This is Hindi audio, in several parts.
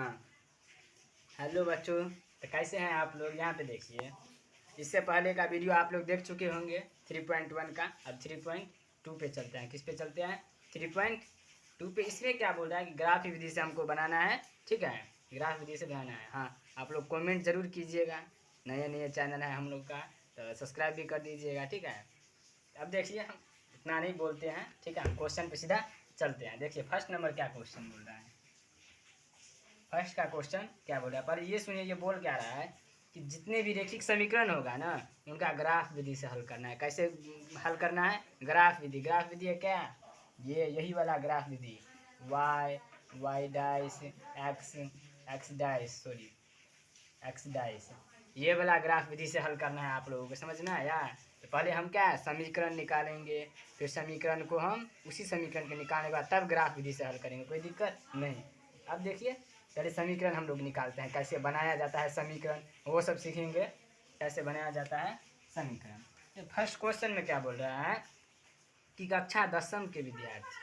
हाँ, हेलो बच्चों। तो कैसे हैं आप लोग? यहाँ पे देखिए, इससे पहले का वीडियो आप लोग देख चुके होंगे 3.1 का। अब 3.2 पे चलते हैं। किस पे चलते हैं? 3.2 पे। इसमें क्या बोल रहा है कि ग्राफ विधि से हमको बनाना है, ठीक है, ग्राफ विधि से बनाना है। हाँ, आप लोग कमेंट जरूर कीजिएगा। नए नए चैनल है हम लोग का, तो सब्सक्राइब भी कर दीजिएगा, ठीक है। अब देखिए, हम इतना नहीं बोलते हैं, ठीक है, हम क्वेश्चन पे सीधा चलते हैं। देखिए फर्स्ट नंबर क्या क्वेश्चन बोल रहा है। फर्स्ट का क्वेश्चन क्या बोल रहा है, पर ये सुनिए, ये बोल क्या रहा है कि जितने भी रैखिक समीकरण होगा ना, उनका ग्राफ विधि से हल करना है। कैसे हल करना है? ग्राफ विधि। ग्राफ विधि है क्या? ये यही वाला ग्राफ विधि, Y dice x dash, sorry X dash, ये वाला ग्राफ विधि से हल करना है। आप लोगों को समझ में आया? तो पहले हम क्या है, समीकरण निकालेंगे, फिर समीकरण को हम उसी समीकरण के निकालने के बाद तब ग्राफ विधि से हल करेंगे, कोई दिक्कत नहीं। अब देखिए, पहले समीकरण हम लोग निकालते हैं, कैसे बनाया जाता है समीकरण, वो सब सीखेंगे, कैसे बनाया जाता है समीकरण। फर्स्ट क्वेश्चन में क्या बोल रहा है कि कक्षा 10वीं के विद्यार्थी,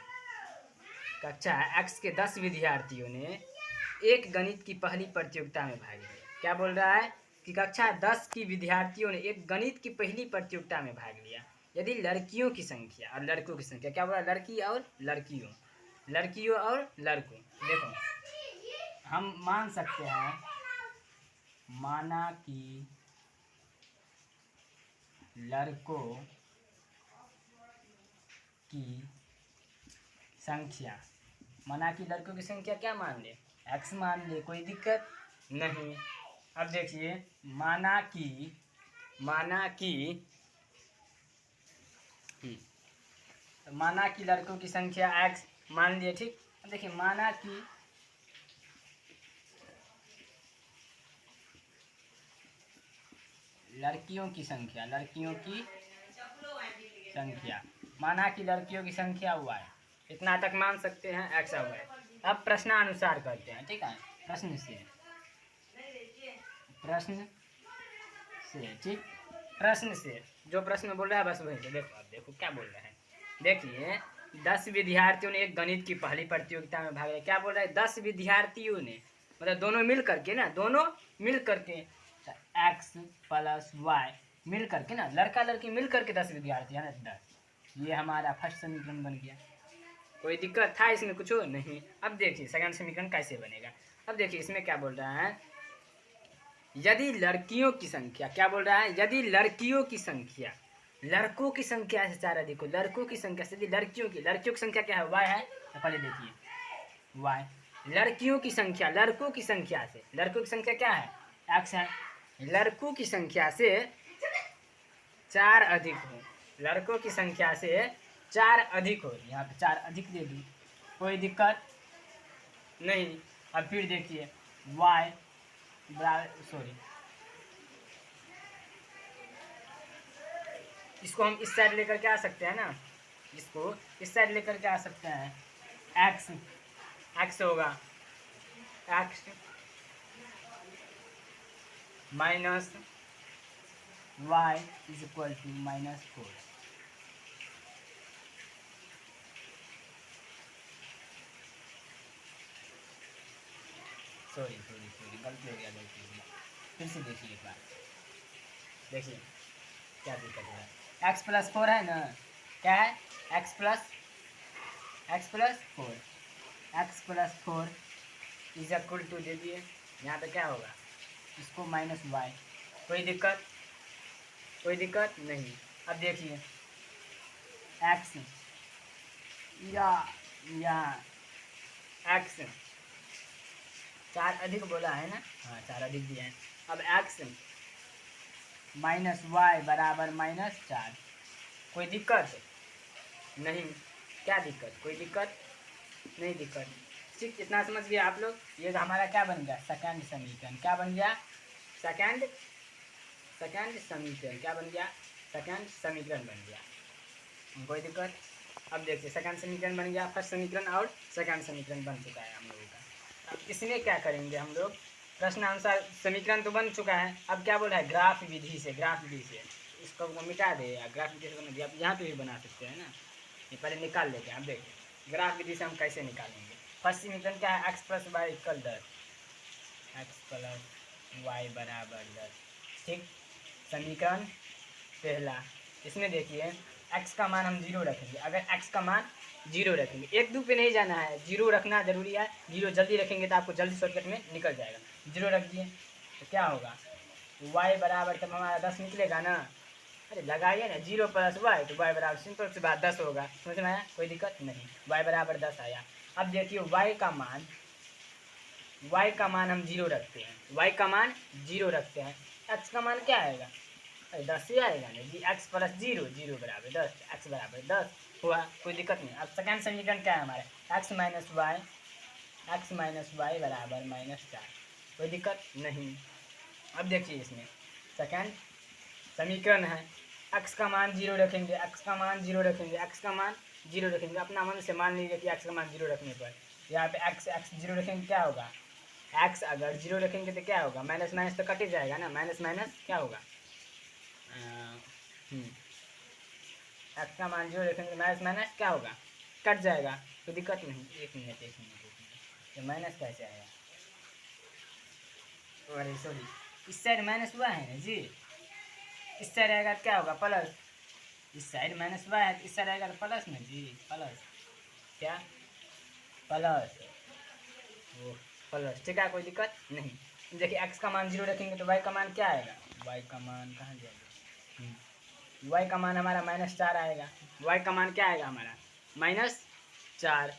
कक्षा एक्स के 10 विद्यार्थियों ने एक गणित की पहली प्रतियोगिता में भाग लिया। क्या बोल रहा है कि कक्षा 10 की विद्यार्थियों ने एक गणित की पहली प्रतियोगिता में भाग लिया। यदि लड़कियों की संख्या और लड़कों की संख्या, क्या बोला, लड़की और लड़कियों, लड़कियों और लड़कों, देखो हम मान सकते हैं, माना कि लड़कों की संख्या, माना कि लड़कों की संख्या क्या मान ले, एक्स मान ले, कोई दिक्कत नहीं। अब देखिए, माना कि माना कि लड़कों की संख्या एक्स मान लिए, ठीक। अब देखिए, माना कि लड़कियों की संख्या, माना कि लड़कियों की संख्या वाई, इतना तक मान सकते हैं, एक्स और वाई। अब प्रश्नानुसार करते हैं, ठीक है, प्रश्न से, ठीक, प्रश्न से जो प्रश्न बोल रहा है बस वही। तो देखो, अब देखो क्या बोल रहे हैं। देखिए, 10 विद्यार्थियों ने एक गणित की पहली प्रतियोगिता में भाग लिया। क्या बोल रहा है? 10 विद्यार्थियों ने, मतलब दोनों मिल करके ना, दोनों मिल करके, एक्स प्लस वाई मिल करके ना, लड़का लड़की मिल करके 10 विद्यार्थी है ना, 10। ये हमारा फर्स्ट समीकरण बन गया। कोई दिक्कत था इसमें कुछ नहीं। अब देखिए सेकंड समीकरण कैसे बनेगा। अब देखिए, इसमें क्या बोल रहा है, यदि लड़कियों की संख्या, क्या बोल रहा है, यदि लड़कियों की संख्या लड़कों की संख्या से 4 अधिक हो, लड़कों की संख्या से, यदि लड़कियों की संख्या क्या है, वाई है, तो पहले देखिए वाई, लड़कियों की संख्या लड़कों की संख्या से, लड़कों की संख्या क्या है, एक्स है, लड़कों की संख्या से 4 अधिक हो, लड़कों की संख्या से 4 अधिक हो, यहाँ पे 4 अधिक दे दी, कोई दिक्कत नहीं। अब फिर देखिए, वाई सॉरी, इसको हम इस साइड लेकर के आ सकते हैं ना, इसको इस साइड लेकर के आ सकते हैं, एक्स होगा, x minus y is equal to -4। Sorry गलती हो गया, फिर से देखिए एक बार, देखिए क्या दिक्कत हो रहा है। एक्स प्लस 4 है ना, क्या है, x plus 4 is equal to दे दिए, यहाँ पे क्या होगा, इसको माइनस वाई, कोई दिक्कत नहीं। अब देखिए, एक्स या एक्स 4 अधिक बोला है ना, हाँ 4 अधिक दिया है। अब एक्स माइनस वाई बराबर -4, कोई दिक्कत नहीं, क्या दिक्कत, कोई दिक्कत नहीं, दिक्कत, ठीक, इतना समझ गया आप लोग। ये हमारा क्या बन गया, सेकंड समीकरण, क्या बन गया, सेकंड समीकरण, क्या बन गया, सेकंड समीकरण बन गया, कोई दिक्कत। अब देखिए, सेकंड समीकरण बन गया, फर्स्ट समीकरण और सेकंड समीकरण बन चुका है हम लोगों का। अब इसमें क्या करेंगे हम लोग, प्रश्नानुसार समीकरण तो बन चुका है, अब क्या बोल रहा है, ग्राफ विधि से इसको मिटा दे, या ग्राफ विधि से बना दिया, आप यहाँ पे भी बना सकते हैं ना, ये पहले निकाल लेते हैं। अब देखिए, ग्राफ विधि से हम कैसे निकालेंगे। फर्स्ट समीकरण क्या है, x plus y equal 10, x plus y बराबर 10। ठीक, समीकरण पहला। इसमें देखिए x का मान हम 0 रखेंगे। अगर x का मान 0 रखेंगे, 1 2 पे नहीं जाना है, 0 रखना ज़रूरी है। 0 जल्दी रखेंगे तो आपको जल्दी शॉर्टकट में निकल जाएगा। 0 रख दिए तो क्या होगा, y बराबर तब हमारा 10 निकलेगा ना। अरे लगाइए ना, 0 प्लस वाई तो y बराबर सिंपल सी बात 10 होगा। समझ में आया, कोई दिक्कत नहीं। y बराबर 10 आया। अब देखिए y का मान हम 0 रखते हैं, y का मान 0 रखते हैं, x का मान क्या आएगा, 10 ही आएगा ना जी। x प्लस 0, 0 बराबर 10, x बराबर 10 हुआ, कोई दिक्कत नहीं। अब सेकेंड समीकरण क्या है हमारे, x माइनस वाई बराबर -4, कोई दिक्कत नहीं। अब देखिए इसमें सेकेंड समीकरण है, x का मान 0 रखेंगे, x का मान 0 रखेंगे, x का मान 0 रखेंगे। अपना मन से मान लीजिए कि x का मान 0 रखने पर यहाँ पे x 0 रखेंगे, क्या होगा, x अगर 0 रखेंगे तो क्या होगा, माइनस माइनस तो कट ही जाएगा ना, माइनस माइनस क्या होगा, x का मान 0 रखेंगे, माइनस माइनस क्या होगा, कट जाएगा, तो दिक्कत नहीं। एक मिनट ये माइनस कैसे आया, अरे सॉरी, इस साइड माइनस हुआ है ना जी, इस साइड आएगा तो क्या होगा प्लस, इस साइड माइनस हुआ है इस साइड आएगा तो प्लस ना जी, प्लस क्या, प्लस, वो प्लस, ठीक है, कोई दिक्कत नहीं। देखिए x का मान 0 रखेंगे तो y का मान क्या आएगा, y का मान कहाँ जाएगा, y का मान हमारा -4 आएगा। y का मान क्या आएगा हमारा, -4।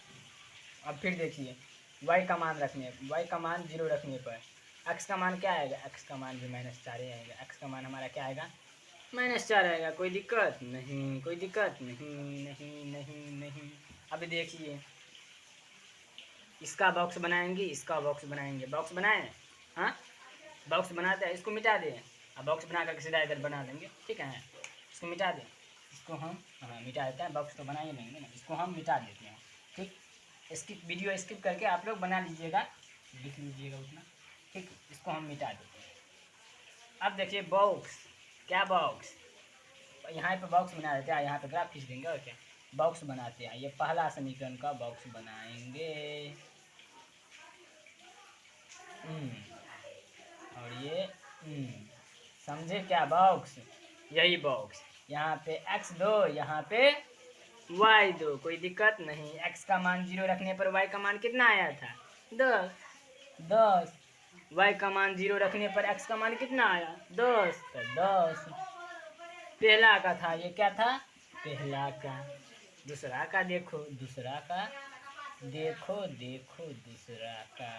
अब फिर देखिए y का मान रखने, y का मान 0 रखने पर x का मान क्या आएगा, x का मान भी -4 ही आएगा। x का मान हमारा क्या आएगा, -4 आएगा, कोई दिक्कत नहीं, कोई दिक्कत नहीं, नहीं नहीं नहीं। अब देखिए इसका बॉक्स बनाएंगे, इसका बॉक्स बनाएंगे, बॉक्स बनाए, हाँ बॉक्स बनाते हैं, इसको मिटा दें। अब बॉक्स बना करके सीधा इधर बना लेंगे, ठीक है, इसको मिटा दें, इसको हम मिटा देते हैं, बॉक्स तो बना ही लेंगे ना, इसको हम मिटा देते हैं। ठीक, स्किप, वीडियो स्किप करके आप लोग बना लीजिएगा, लिख लीजिएगा उतना। ठीक, इसको हम मिटा देते हैं। अब देखिए बॉक्स, क्या बॉक्स, यहाँ पे बॉक्स बना देते हैं, यहाँ पे ग्राफ खींच देंगे और क्या बॉक्स बनाते हैं। ये पहला समीकरण का बॉक्स बनाएंगे, और ये समझे क्या बॉक्स, यही बॉक्स, यहाँ पे x दो, यहाँ पे y दो, कोई दिक्कत नहीं। x का मान 0 रखने पर y का मान कितना आया था, 10। y का मान 0 रखने पर x का मान कितना आया, 10, तो 10 पहला का था, ये क्या था, पहला का। दूसरा का देखो, दूसरा का देखो, दूसरा का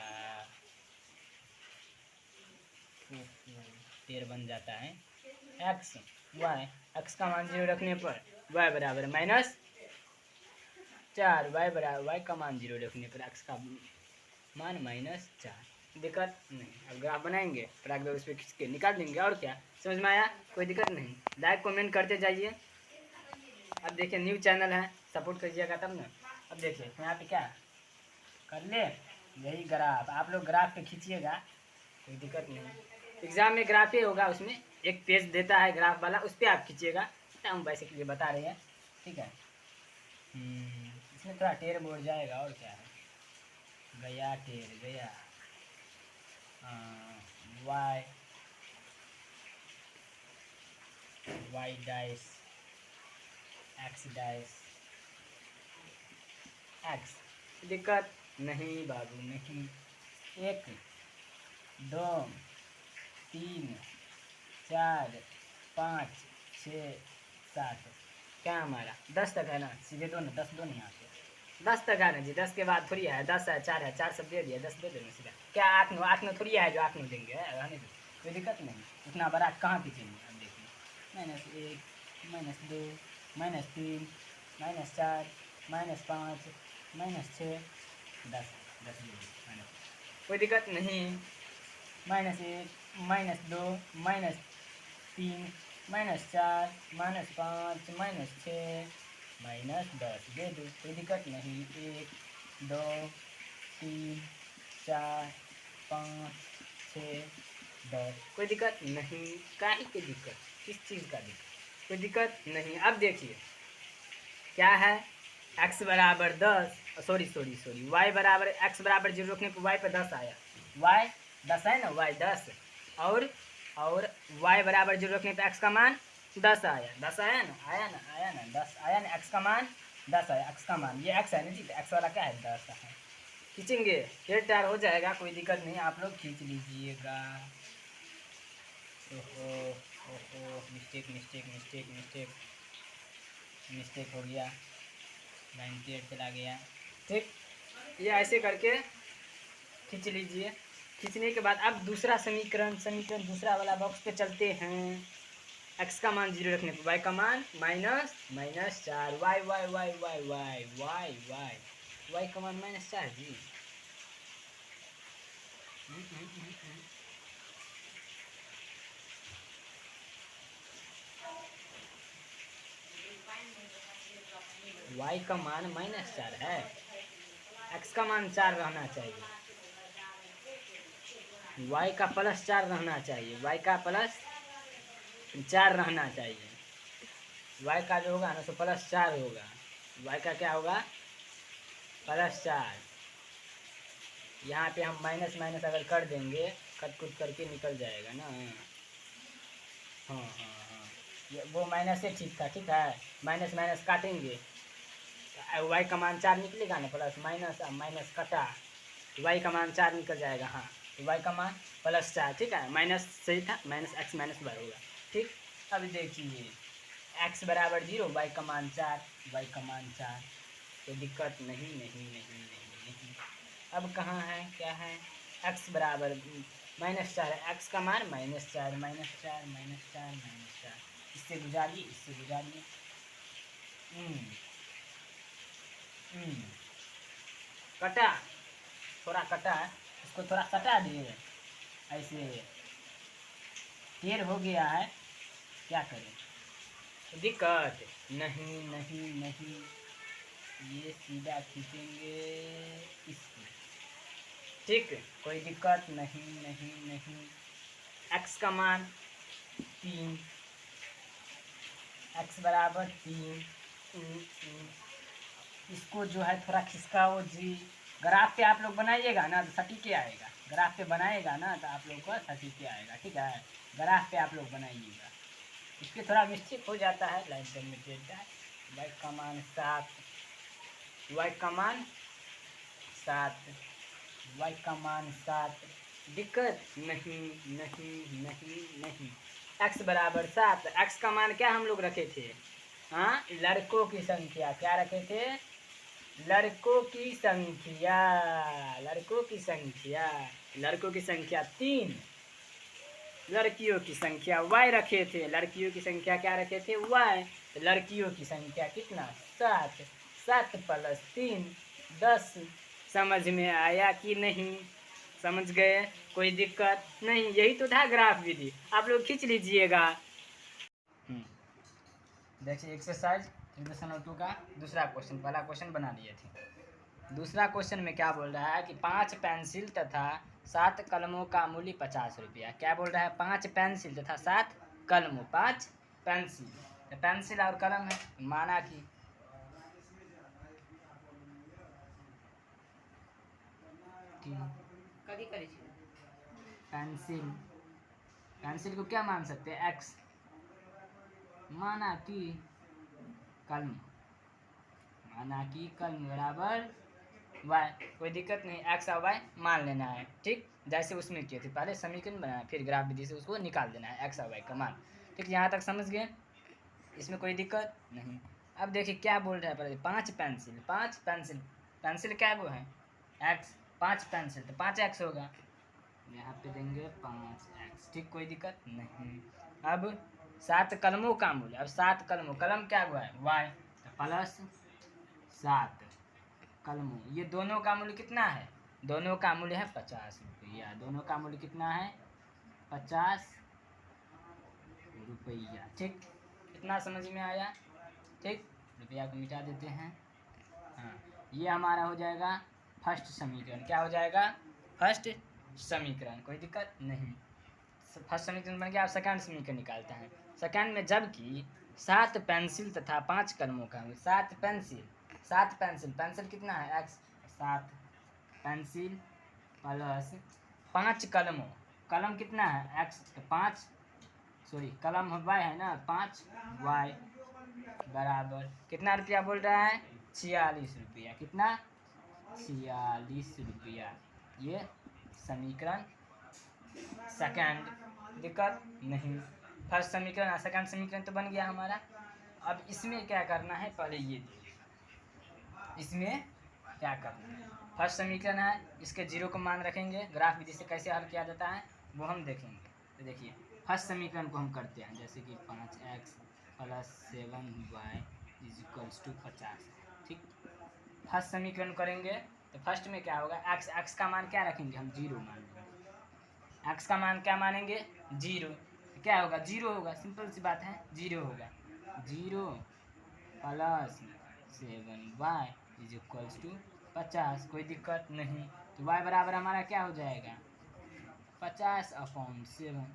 टेर बन जाता है, x y, x का मान 0 रखने पर y बराबर -4, y का मान 0 रखने पर x का मान -4, दिक्कत नहीं। अब ग्राफ बनाएंगे फिर उस पर खींच के निकाल देंगे, और क्या, समझ में आया, कोई दिक्कत नहीं। लाइक कमेंट करते जाइए। अब देखिए न्यू चैनल है, सपोर्ट करिएगा तब ना। अब देखिए यहाँ पे क्या कर ले, यही ग्राफ, आप लोग ग्राफ पे खींचिएगा, कोई दिक्कत नहीं। एग्जाम में ग्राफ ही होगा, उसमें एक पेज देता है ग्राफ वाला, उस पर आप खींचिएगा, हम बेसिकली बता रहे हैं, ठीक है। इसमें थोड़ा टेर बोर्ड जाएगा, और क्या है, गया टेर गया, वाई डाइस, एक्स डाइस, एक्स, दिक्कत नहीं बाबू नहीं। 1 2 3 4 5 6 7, क्या हमारा 10 तक है ना, सीधे दो ना, 10 दो ना, यहाँ पे 10 तक है ना जी। 10 के बाद थोड़ी है, 10 है, 4 है, 4 सब दे दिया, 10 दे देना सीधा। क्या 8 9, 8 9 थोड़ी है जो 8 9 देंगे, रहने दो, कोई दिक्कत नहीं। उतना बड़ा कहाँ खींचेंगे, अब देखिए -1 -2 -3 -4 -5 -6 10 10 कोई दिक्कत नहीं। -1 -2 -3 -4 -5 -6 -10 दे दो, कोई दिक्कत नहीं। 1 2 3 4 5 6 10, कोई दिक्कत नहीं। काहे की दिक्कत, किस चीज़ का दिक्कत, कोई दिक्कत नहीं। अब देखिए क्या है, x बराबर 10, सॉरी y बराबर x बराबर 0 रखने पर y पे 10 आया, y 10 है ना, y 10, और y बराबर 0 रखने पे x का मान 10 आया, 10 आया ना, 10 आया ना, x का मान 10 आया, x का मान, ये x है ना जी, तो x वाला क्या है, 10 है। खींचेंगे, ये तैयार हो जाएगा, कोई दिक्कत नहीं, आप लोग खींच लीजिएगा। ओहो ओहो, मिस्टेक हो गया, 98 चला गया। ठीक, ये ऐसे करके खींच लीजिए। खींचने के बाद अब दूसरा समीकरण दूसरा वाला बॉक्स पे चलते हैं। x का मान 0 रखने पर y का मान -4, y का मान -4 जी। y का मान -4 है, x का मान 4 रहना चाहिए, y का +4 रहना चाहिए, y का +4 रहना चाहिए, y का जो होगा ना तो +4 होगा, y का क्या होगा, +4। यहाँ पे हम माइनस माइनस अगर कर देंगे, कट कुट करके निकल जाएगा ना। हाँ, ये वो माइनस से ठीक था, ठीक है, माइनस माइनस काटेंगे, y का मान 4 निकलेगा ना, प्लस माइनस माइनस कटा, y का मान 4 निकल जाएगा। हाँ, y का मान +4, ठीक है, माइनस सही था, -x -y होगा। ठीक, अब देखिए x बराबर 0, y का मान 4, कोई दिक्कत नहीं। अब कहाँ है, क्या है, x बराबर -4 है, x का मान -4, इससे गुजारिए, कटा, थोड़ा कटा है, इसको थोड़ा सटा दिए, ऐसे टेढ़ हो गया है, क्या करें, दिक्कत नहीं, ये सीधा खींचेंगे इसको, ठीक, कोई दिक्कत नहीं। x का मान 3, x बराबर 3, इसको जो है थोड़ा खिसकाओ जी। ग्राफ पे आप लोग बनाइएगा ना तो सटीक आएगा, ग्राफ पे बनाएगा ना तो आप लोग को सटीक आएगा, ठीक है, ग्राफ पे आप लोग बनाइएगा। इसके थोड़ा मिस्टेक हो जाता है, लाइन पर मिटेगा। y का मान 7, y का मान 7, दिक्कत नहीं। x बराबर 7, x का मान क्या हम लोग रखे थे, हाँ, लड़कों की संख्या, क्या रखे थे, लड़कों की संख्या 3, लड़कियों की संख्या y रखे थे, लड़कियों की संख्या क्या रखे थे, y, लड़कियों की संख्या कितना, 7, 7 + 3 10। समझ में आया कि नहीं, समझ गए, कोई दिक्कत नहीं, यही तो था ग्राफ विधि, आप लोग खींच लीजिएगा। देखिए एक्सरसाइज 3.2 का दूसरा क्वेश्चन, पहला क्वेश्चन बना लिए थे, दूसरा क्वेश्चन में क्या बोल रहा है कि 5 पेंसिल तथा 7 कलमों का मूल्य 50 रुपया। क्या बोल रहा है, 5 पेंसिल तथा 7 कलमों, 5 पेंसिल, तो पेंसिल और कलम है, माना कि पेंसिल को क्या मान सकते हैं, x, माना कि कलम बराबर y, कोई दिक्कत नहीं, x और y मान लेना है, ठीक, जैसे उसमें किए थे, पहले समीकरण बनाया फिर ग्राफ विधि से उसको निकाल देना है, x और y का मान, ठीक, यहाँ तक समझ गए, इसमें कोई दिक्कत नहीं। अब देखिए क्या बोल रहा है, पहले 5 पेंसिल, पेंसिल क्या वो है, x, 5 पेंसिल तो 5x होगा, यहाँ पे देंगे 5x, ठीक, कोई दिक्कत नहीं। अब 7 कलमों का मूल्य, अब 7 कलमों, कलम क्या हुआ है, y, तो +7 कलमों, ये दोनों का मूल्य कितना है, दोनों का मूल्य है 50 रुपया, दोनों का मूल्य कितना है, 50 रुपया, ठीक, कितना समझ में आया, ठीक, रुपया को मिटा देते हैं। हाँ, ये हमारा हो जाएगा फर्स्ट समीकरण, क्या हो जाएगा, फर्स्ट समीकरण, कोई दिक्कत नहीं। फर्स्ट समीकरण बन गया, आप सेकंड समीकरण निकालते हैं। सेकंड में जबकि 7 पेंसिल तथा 5 कलमों का, 7 पेंसिल कितना है, x, 7 पेंसिल + 5 कलम हो, कलम कितना है x, तो 5 सॉरी कलम y है ना 5 y बराबर कितना रुपया बोल रहा है 46 रुपया, कितना 46 रुपया। ये समीकरण सेकंड, दिक्कत नहीं। फर्स्ट समीकरण सेकंड समीकरण तो बन गया हमारा। अब इसमें क्या करना है पहले ये देखिए, इसमें क्या करना है। फर्स्ट समीकरण है, इसके जीरो को मान रखेंगे, ग्राफ विधि से कैसे हल किया जाता है वो हम देखेंगे। तो देखिए फर्स्ट समीकरण को हम करते हैं, जैसे कि 5x + 7y = 50। ठीक, फर्स्ट समीकरण करेंगे तो फर्स्ट में क्या होगा, x का मान क्या रखेंगे हम, जीरो मान लेंगे। x का मान क्या मानेंगे, जीरो, तो क्या होगा, जीरो होगा, सिंपल सी बात है, जीरो होगा। 0 + 7y = 50, कोई दिक्कत नहीं। तो y बराबर हमारा क्या हो जाएगा 50/7,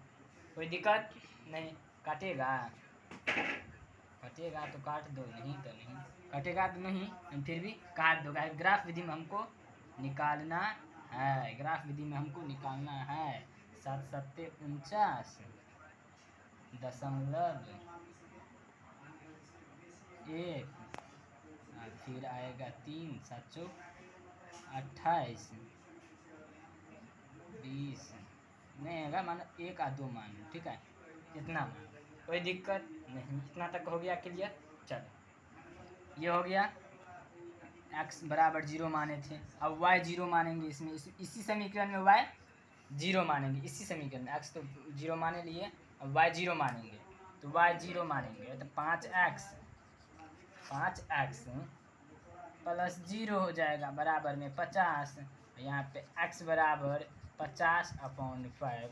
कोई दिक्कत नहीं। काटेगा, कटेगा तो काट दो, नहीं तो नहीं, कटेगा तो नहीं, हम फिर भी काट दो। ग्राफ विधि में हमको निकालना है, ग्राफ विधि में हमको निकालना है। 7 7 49 दशमलव 1, फिर आएगा 3 7 28 20, नहीं आएगा, मानो 1 और 2 मान लो, ठीक है, इतना मान लो, कोई दिक्कत नहीं। इतना तक हो गया क्लियर। चलो ये हो गया, x बराबर 0 माने थे, अब y 0 मानेंगे इसमें, इसी समीकरण में y 0 मानेंगे, इसी समीकरण में x तो 0 माने लिए, अब y 0 मानेंगे, तो y 0 मानेंगे तो 5x + 0 हो जाएगा बराबर में 50। यहाँ पे x बराबर 50/5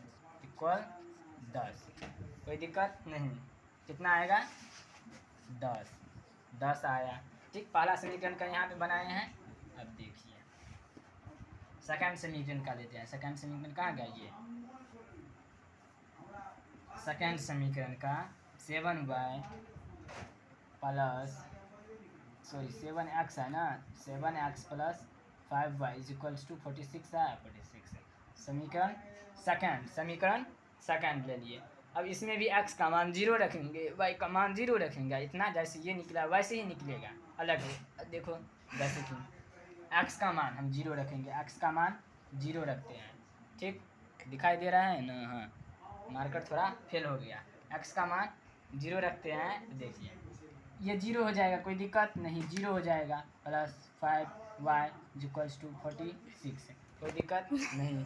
= 10, कोई दिक्कत नहीं। कितना आएगा 10 आया। ठीक, पहला समीकरण का यहाँ पे बनाए हैं। अब देखिए सेकंड समीकरण का लेते हैं। सेकंड समीकरण कहाँ गया, ये सेकंड समीकरण का 7y + 7x है ना, 7x + 5y = 46 है, 46 समीकरण सेकंड ले लिए। अब इसमें भी x का मान 0 रखेंगे, y का मान 0 रखेंगे, इतना जैसे ये निकला वैसे ही निकलेगा, अलग है। देखो जैसे कि x का मान हम 0 रखेंगे, x का मान 0 रखते हैं, ठीक, दिखाई दे रहा है ना, हाँ मार्कर थोड़ा फेल हो गया। x का मान 0 रखते हैं, तो देखिए ये 0 हो जाएगा, कोई दिक्कत नहीं, 0 हो जाएगा, + 5y = 46, कोई दिक्कत नहीं।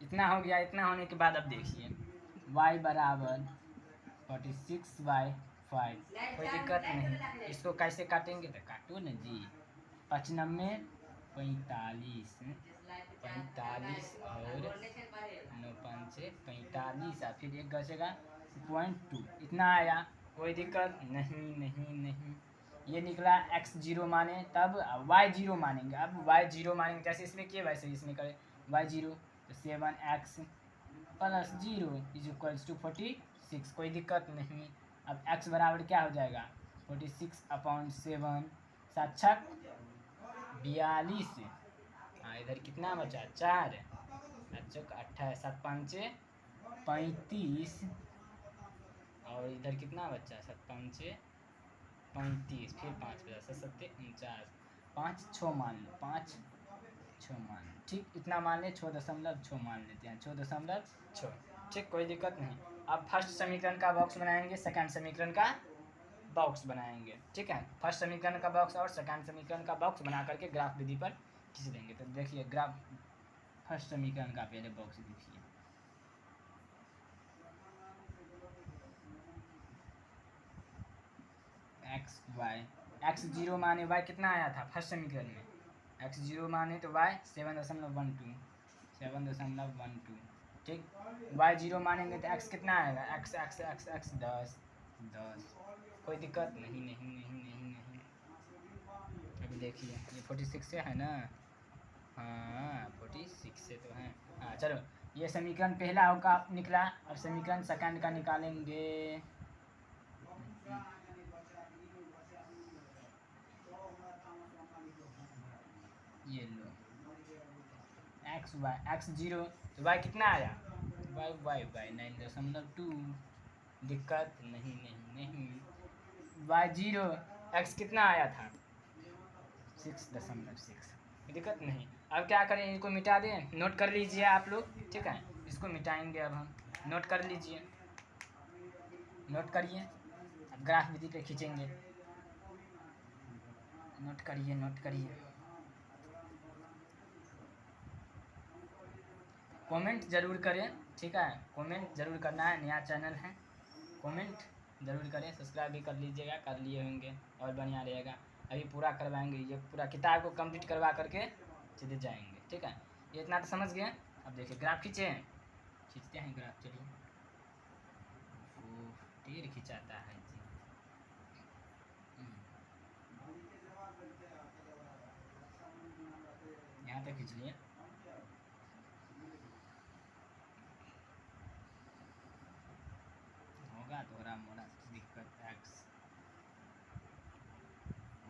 इतना हो गया। इतना होने के बाद अब देखिए y बराबर 46/5, कोई दिक्कत नहीं। इसको कैसे काटेंगे, तो काटो ना जी, 95 45 45 और 9 5 45, और फिर एक बचेगा 0.2, इतना आया, कोई दिक्कत नहीं नहीं नहीं। ये निकला x 0 माने तब y 0 मानेंगे, अब y 0 मानेंगे जैसे इसमें किए वैसे इसमें करें, y 0 तो 7x + 0 = 46, कोई दिक्कत नहीं। अब x बराबर क्या हो जाएगा 46/7, 7 छक 42, इधर कितना बचा 4, 7 चौक 28, 7 5 35, और इधर कितना बचा 7 5 35, फिर 5 बचा 7 7 49, 5 6 मान लो, 5 6 मान लो, ठीक, इतना मान ले 6.6 मान लेते हैं, 6.6, ठीक, कोई दिक्कत नहीं। अब फर्स्ट समीकरण का बॉक्स बनाएंगे, सेकंड समीकरण का बॉक्स बनाएंगे, ठीक है। फर्स्ट समीकरण का बॉक्स और सेकंड समीकरण का बॉक्स बना करके ग्राफ विधि पर खींच देंगे। तो देखिए ग्राफ फर्स्ट समीकरण का पहले बॉक्स देखिए, x 0 माने y कितना आया था फर्स्ट समीकरण में, x 0 माने तो y 7.12, ठीक, y 0 मानेंगे तो x कितना आएगा, x 10, कोई दिक्कत नहीं नहीं नहीं नहीं नहीं। अभी देखिए ये 46 से है ना, हाँ 46 से तो है, हाँ चलो ये समीकरण पहला का निकला। अब समीकरण सेकंड का निकालेंगे। ये लो एक्स वाई एक्स 0 तो वाई कितना आया वाई वाई वाई 9.2 दिक्कत नहीं नहीं नहीं वाई 0 एक्स कितना आया था 6.6 दिक्कत नहीं। अब क्या करें इनको मिटा दें नोट कर लीजिए आप लोग ठीक है इसको मिटाएंगे अब हम नोट कर लीजिए नोट करिए अब ग्राफ विधि पे खींचेंगे नोट करिए कमेंट ज़रूर करें ठीक है कमेंट ज़रूर करना है नया चैनल है कमेंट ज़रूर करें सब्सक्राइब भी कर लीजिएगा कर लिए होंगे और बढ़िया रहेगा अभी पूरा करवाएंगे ये पूरा किताब को कंप्लीट करवा करके सीधे जाएंगे ठीक है ये इतना तो समझ गए अब देखिए ग्राफ खींचते हैं ग्राफ चलिए ढेर खिंचाता है जी यहाँ तक खींच लिए होगा थोड़ा मोड़ा दिक्कत एक्स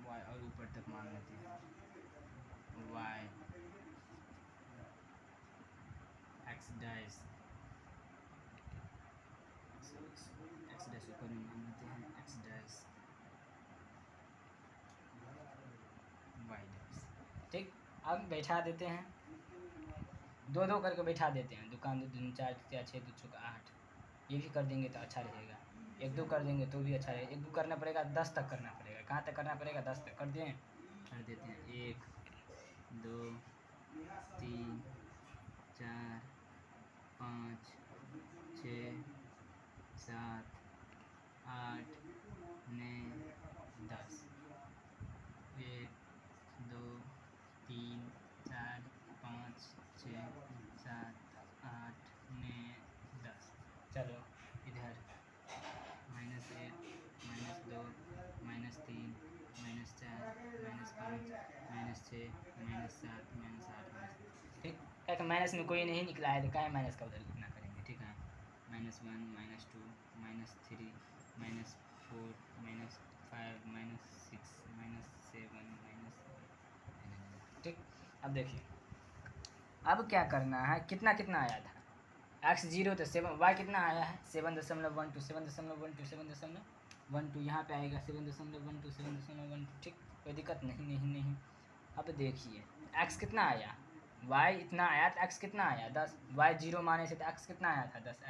वाई और ऊपर तक मान लेते हैं वाई एक्स डैश ऊपर में मान लेते हैं एक्स डैश वाई डैश ठीक अब बैठा देते हैं दो दो करके बैठा देते हैं दुकान 2 3 4 6 2 6 8 ये भी कर देंगे तो अच्छा रहेगा 1 2 कर देंगे तो भी अच्छा रहेगा 1 2 करना पड़ेगा 10 तक करना पड़ेगा कहाँ तक करना पड़ेगा 10 तक कर दें कर देते हैं 1 2 3 4 5 6 7 8 9 10 1 2 3 4 5 6 7 8 9 10 चलो इधर -1 -2 -3 -4 -5 -6 -7 -8 ठीक क्या माइनस में कोई नहीं निकला है तो क्या माइनस का उधर कितना करेंगे ठीक है -1 -2 -3 -4 -5 -6 -7 ठीक अब देखिए अब क्या करना है कितना कितना आया था एक्स 0 तो 7 वाई कितना आया है 7.12 7.12 यहाँ पे आएगा 7.12 7.12 ठीक कोई दिक्कत नहीं अब देखिए एक्स कितना आया वाई इतना आया तो एक्स कितना आया 10 वाई 0 माने से तो एक्स कितना आया था 10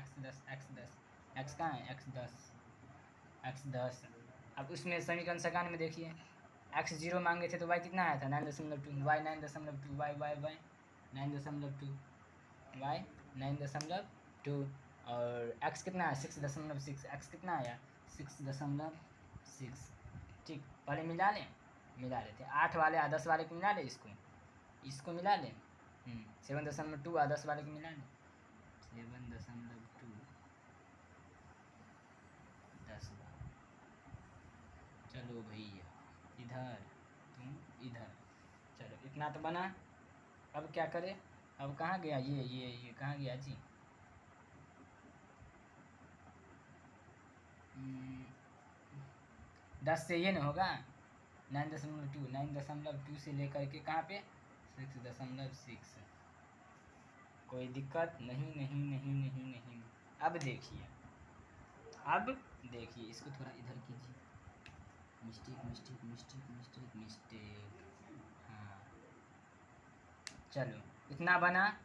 एक्स कहाँ है एक्स 10 अब उसमें समीकरण सकान में देखिए एक्स 0 मांगे थे तो वाई कितना आया था 9.2 वाई 9.2 वाई 9.2 वाई 9.2 और एक्स कितना है 6.6 एक्स कितना आया 6.6 ठीक पहले मिला लेते 8 वाले 10 वाले को मिला ले इसको मिला लें 7.2 और 10 वाले को मिला लें 7.2 10 चलो भैया इधर तुम इधर चलो इतना तो बना अब क्या करें अब कहाँ गया ये कहाँ गया जी 10 से ये न होगा 9.2 से लेकर के कहाँ पे 6.6 कोई दिक्कत नहीं अब देखिए इसको थोड़ा इधर कीजिए मिस्टेक हाँ चलो इतना बना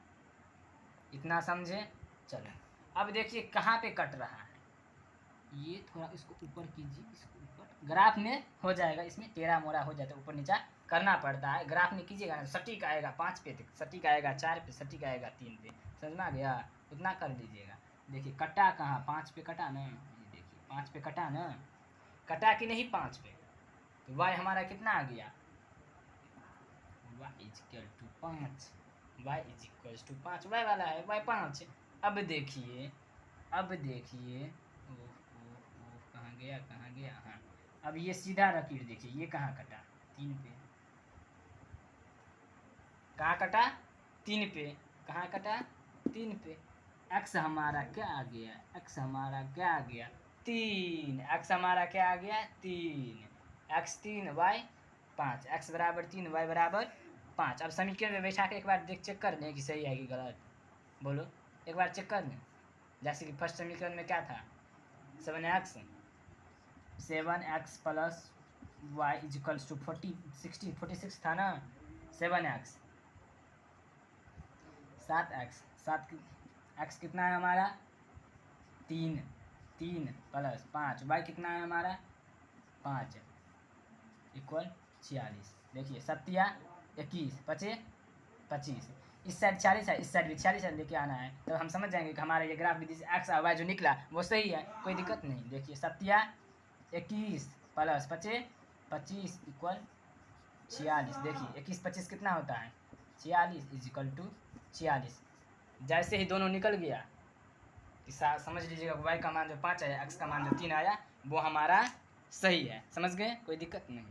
इतना समझे चलो अब देखिए कहाँ पे कट रहा है ये थोड़ा इसको ऊपर कीजिए इसको ऊपर ग्राफ में हो जाएगा इसमें टेढ़ा मोड़ा हो जाता है ऊपर नीचा करना पड़ता है ग्राफ में कीजिएगा ना सटीक आएगा 5 पे सटीक आएगा 4 पे सटीक आएगा 3 पे समझ में आ गया उतना कर दीजिएगा देखिए कटा कहाँ 5 पे कटा ना ये देखिए 5 पे कटा ना कटा कि नहीं 5 पे तो वाई हमारा कितना आ गया y equal to 5 y equal to 5 y वाला है y 5 अब देखिए कहाँ गया हाँ अब ये सीधा लकीर देखिए ये कहाँ कटा 3 पे कहाँ कटा 3 पे कहाँ कटा 3 पे x हमारा क्या आ गया 3 x हमारा क्या आ गया 3 x 3 y 5 x बराबर 3 y बराबर 5। अब समीकरण में बैठा के एक बार चेक कर लें कि सही है कि गलत, बोलो एक बार चेक कर लें। जैसे कि फर्स्ट समीकरण में क्या था, 7x plus Y equals to 46 था ना। 7x 7x कितना है हमारा 3 प्लस 5 वाई कितना है हमारा 5 इक्वल 46। देखिए 7 21 25 25, इस साइड 40 है, इस साइड भी 40 है, लेके आना है। तो हम समझ जाएंगे कि हमारा ये ग्राफ विधि से एक्स और वाई जो निकला वो सही है, कोई दिक्कत नहीं। देखिए 7 21 प्लस 25 25 इक्वल 46। देखिए 21 25 कितना होता है 46 इज इक्वल टू 46। जैसे ही दोनों निकल गया समझ लीजिएगा वाई का मान जो 5 आया, एक्स का मान जो 3 आया, वो हमारा सही है। समझ गए, कोई दिक्कत नहीं।